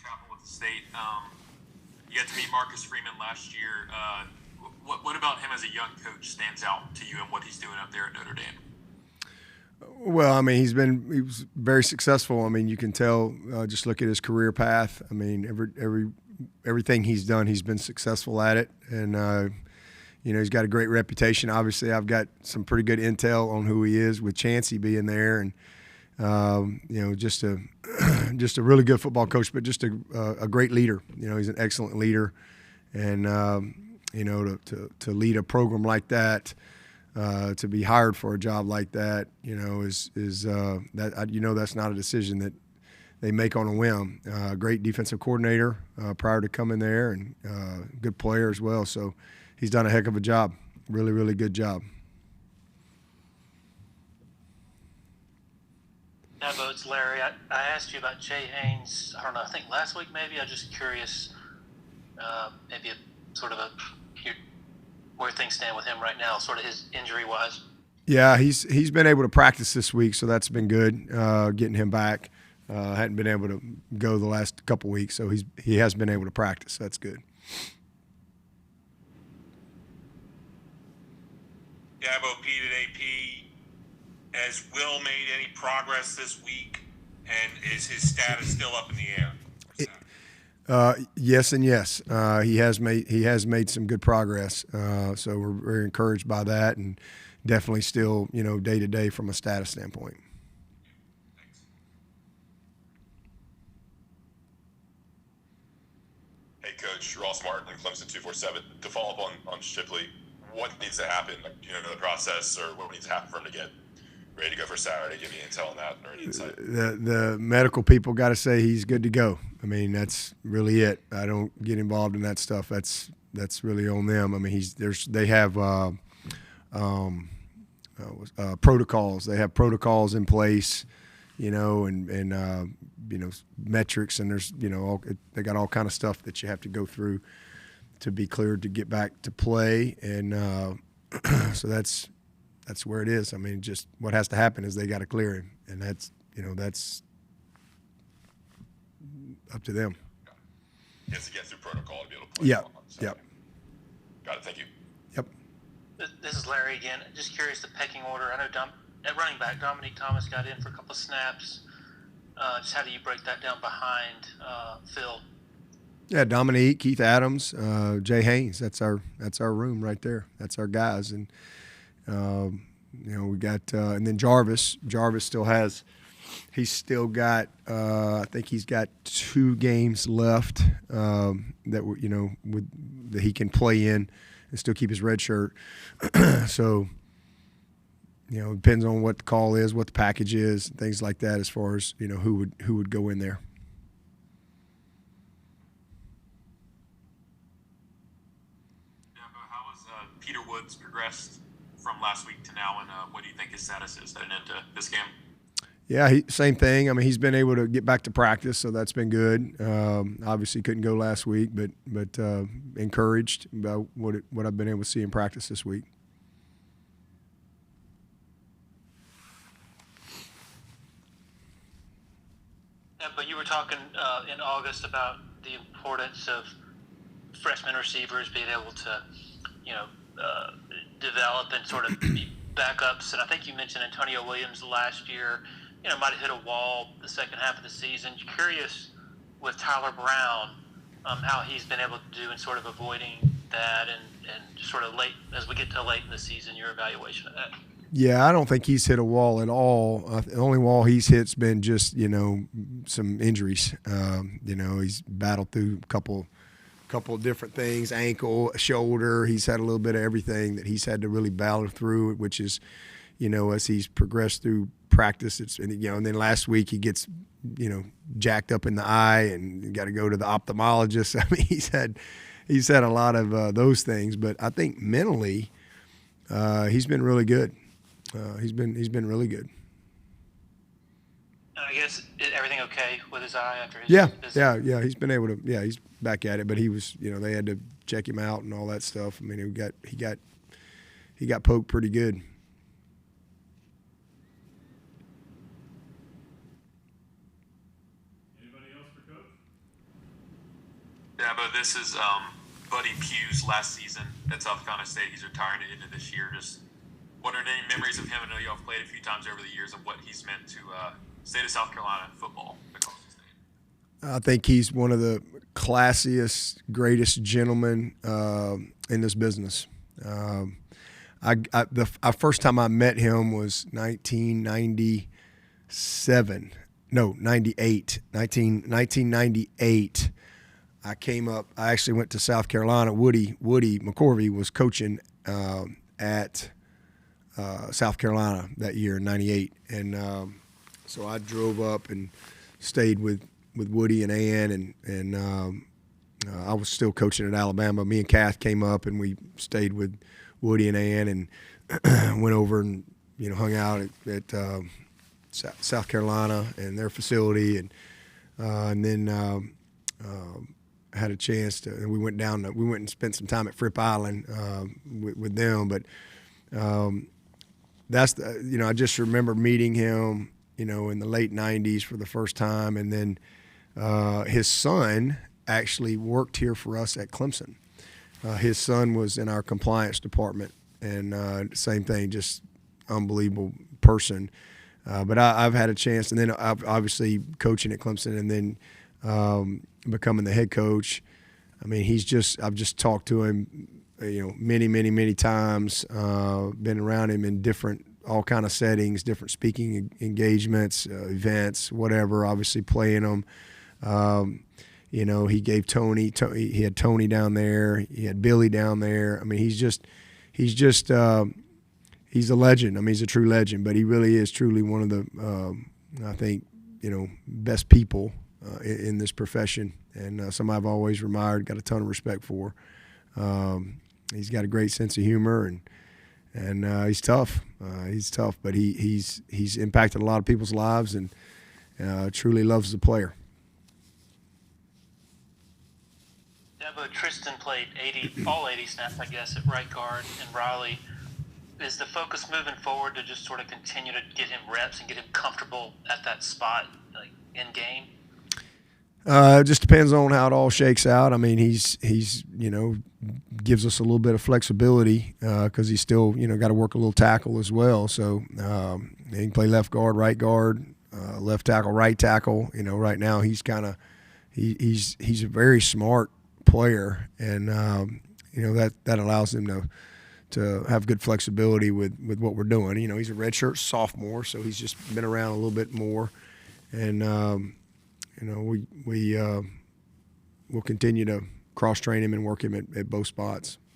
Chapel with the state. You got to meet Marcus Freeman last year. What about him as a young coach stands out to you and what he's doing up there at Notre Dame? Well, I mean, he was very successful. I mean, you can tell, just look at his career path. I mean, everything he's done, he's been successful at it. And, he's got a great reputation. Obviously, I've got some pretty good intel on who he is with Chancey being there. And, just a really good football coach, but just a great leader. He's an excellent leader. And, to lead a program like that, to be hired for a job like that, that's not a decision that they make on a whim. Great defensive coordinator prior to coming there, and good player as well. So he's done a heck of a job. Really, really good job. Dabo, it's Larry. I asked you about Jay Haynes, I don't know, I think last week maybe. I'm just curious, maybe where things stand with him right now, sort of his injury-wise. Yeah, he's been able to practice this week, so that's been good, getting him back. Hadn't been able to go the last couple weeks, so he has been able to practice. That's good. Dabo, Pete at AP, has Will made any progress this week, and is his status still up in the air? Yes and yes. He has made some good progress. So we're very encouraged by that, and definitely still, day to day from a status standpoint. Thanks. Hey, Coach, Ross Martin, Clemson 247. To follow up on Shipley, what needs to happen? The process, or what needs to happen for him to get ready to go for Saturday? Give me intel on that, or any insight. The medical people got to say he's good to go. I mean, that's really it. I don't get involved in that stuff. That's really on them. I mean, they have protocols. They have protocols in place, and metrics, and there's they got all kind of stuff that you have to go through to be cleared to get back to play, and so that's where it is. I mean, just what has to happen is they got to clear him, and that's up to them. He has to get through protocol to be able to play. Yep. Got it. Thank you. Yep. This is Larry again. Just curious the pecking order. I know at running back, Dominique Thomas got in for a couple of snaps. Just how do you break that down behind Phil? Yeah, Dominique, Keith Adams, Jay Haynes. That's our room right there. That's our guys, and we got and then Jarvis. Jarvis still has. He's still got. I think he's got 2 games left that he can play in and still keep his red shirt. So, it depends on what the call is, what the package is, things like that, as far as who would go in there. How has Peter Woods progressed from last week to now, and what do you think his status is heading into this game? Yeah, same thing. I mean, he's been able to get back to practice, so that's been good. Obviously, couldn't go last week, but encouraged about what I've been able to see in practice this week. Yeah, but you were talking in August about the importance of freshman receivers being able to, develop and sort of be backups. And I think you mentioned Antonio Williams last year. Might have hit a wall the second half of the season. Curious with Tyler Brown, how he's been able to do in sort of avoiding that and sort of late as we get to late in the season, your evaluation of that. Yeah, I don't think he's hit a wall at all. The only wall he's hit's been just, some injuries. He's battled through a couple of different things, ankle, shoulder. He's had a little bit of everything that he's had to really battle through, which is, as he's progressed through practice, and then last week he gets, jacked up in the eye and got to go to the ophthalmologist. I mean, he's had a lot of those things, but I think mentally, he's been really good. He's been really good. I guess everything okay with his eye after his visit? Yeah. He's been able to. Yeah, he's back at it, but he was. They had to check him out and all that stuff. I mean, he got poked pretty good. Anybody else for Coach? Dabo, this is Buddy Pough's last season at South Carolina State. He's retiring at the end of this year. Just what are any memories of him? I know y'all have played a few times over the years, and what he's meant to state of South Carolina football. I think he's one of the classiest, greatest gentlemen in this business. The first time I met him was 1998. 1998. I came up. I actually went to South Carolina. Woody McCorvey was coaching at South Carolina that year in '98, and so I drove up and stayed with Woody and Ann, and I was still coaching at Alabama. Me and Kath came up, and we stayed with Woody and Ann, and went over and hung out at South Carolina and their facility, and then had a chance to. And we went and spent some time at Fripp Island with them. But that's I just remember meeting him, in the late '90s for the first time, and then his son actually worked here for us at Clemson. His son was in our compliance department, and same thing, just unbelievable person. But I've had a chance, and then I've obviously coaching at Clemson, and then becoming the head coach. I mean, I've just talked to him, many times. Been around him in all kind of settings, different speaking engagements, events, whatever. Obviously playing them. He gave Tony. He had Tony down there. He had Billy down there. I mean, he's a legend. I mean, he's a true legend. But he really is truly one of the, I think, best people in this profession, and somebody I've always admired, got a ton of respect for. He's got a great sense of humor, and he's tough. He's tough, but he's impacted a lot of people's lives, and truly loves the player. Dabo, Tristan played all 80 snaps, I guess, at right guard in Raleigh. Is the focus moving forward to just sort of continue to get him reps and get him comfortable at that spot, like in game? It just depends on how it all shakes out. I mean, he's gives us a little bit of flexibility because he's still got to work a little tackle as well. So he can play left guard, right guard, left tackle, right tackle. Right now he's he's a very smart player, and that allows him to have good flexibility with what we're doing. He's a redshirt sophomore, so he's just been around a little bit more, and we'll continue to cross train him and work him at both spots.